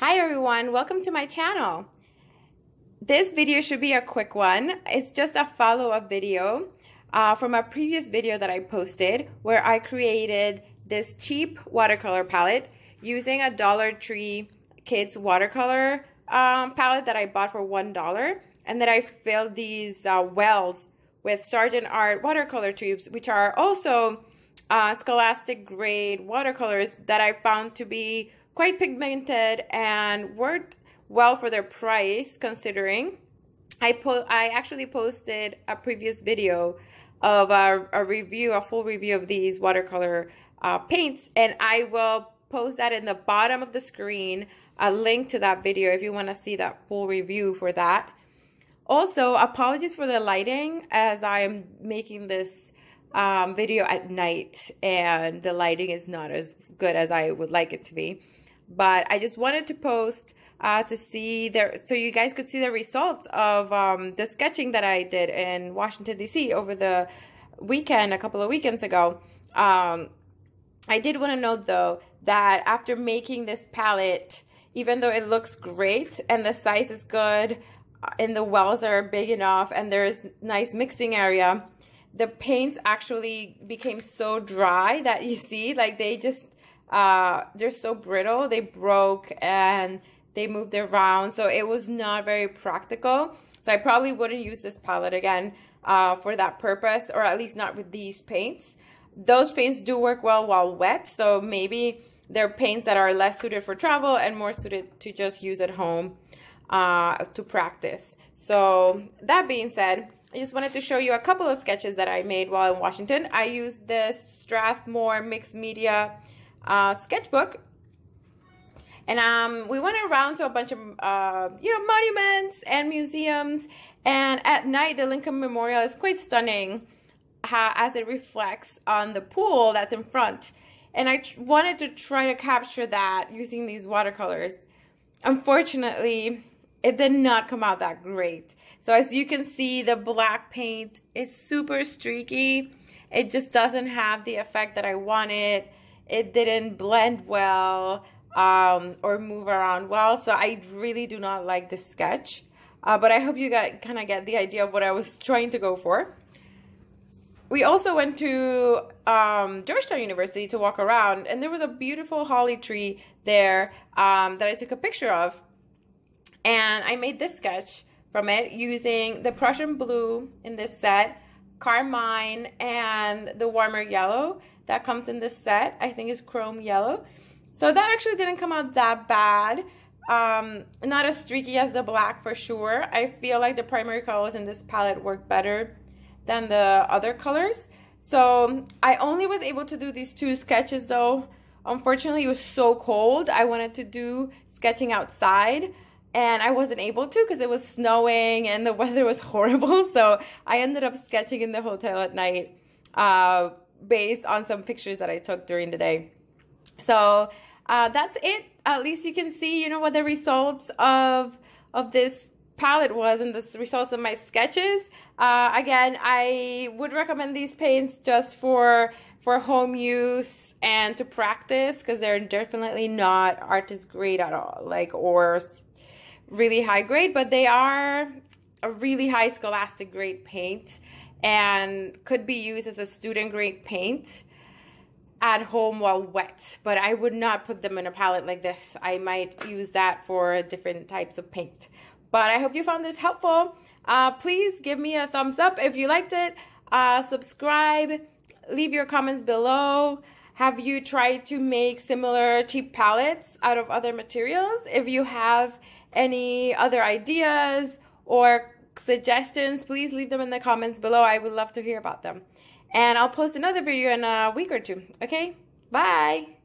Hi everyone, welcome to my channel. This video should be a quick one. It's just a follow-up video from a previous video that I posted where I created this cheap watercolor palette using a Dollar Tree kids watercolor palette that I bought for $1, and then I filled these wells with Sargent art watercolor tubes, which are also scholastic grade watercolors that I found to be quite pigmented and worked well for their price, considering I actually posted a previous video of a full review of these watercolor paints, and I will post that in the bottom of the screen, a link to that video if you want to see that full review for that. Also, apologies for the lighting, as I am making this video at night and the lighting is not as good as I would like it to be. But I just wanted to post to see so you guys could see the results of the sketching that I did in Washington, D.C. over the weekend, a couple of weekends ago. I did want to note, though, that after making this palette, even though it looks great and the size is good and the wells are big enough and there's nice mixing area, the paints actually became so dry that you see, like, they just they're so brittle, they broke and they moved around, so it was not very practical. So I probably wouldn't use this palette again for that purpose, or at least not with these paints. Those paints do work well while wet, so maybe they're paints that are less suited for travel and more suited to just use at home to practice. So that being said, I just wanted to show you a couple of sketches that I made while in Washington. I used this Strathmore mixed media sketchbook, and we went around to a bunch of monuments and museums, and at night the Lincoln Memorial is quite stunning as it reflects on the pool that's in front, and I wanted to try to capture that using these watercolors. Unfortunately, it did not come out that great. So as you can see, the black paint is super streaky. It just doesn't have the effect that I wanted. It didn't blend well or move around well, so I really do not like this sketch. But I hope you kind of get the idea of what I was trying to go for. We also went to Georgetown University to walk around, and there was a beautiful holly tree there that I took a picture of. And I made this sketch from it using the Prussian blue in this set, carmine, and the warmer yellow that comes in this set. I think is chrome yellow. So that actually didn't come out that bad. Not as streaky as the black for sure. I feel like the primary colors in this palette work better than the other colors. So I only was able to do these two sketches though. Unfortunately, it was so cold. I wanted to do sketching outside, and I wasn't able to because it was snowing and the weather was horrible. So I ended up sketching in the hotel at night based on some pictures that I took during the day. So that's it. At least you can see, what the results of this palette was and the results of my sketches. Again, I would recommend these paints just for home use and to practice, because they're definitely not artist grade at all, or really high grade, but they are a really high scholastic grade paint and could be used as a student grade paint at home while wet. But I would not put them in a palette like this. I might use that for different types of paint. But I hope you found this helpful. Please give me a thumbs up if you liked it. Subscribe. Leave your comments below. Have you tried to make similar cheap palettes out of other materials? If you have any other ideas or suggestions, please leave them in the comments below. I would love to hear about them. And I'll post another video in a week or two. Okay? Bye!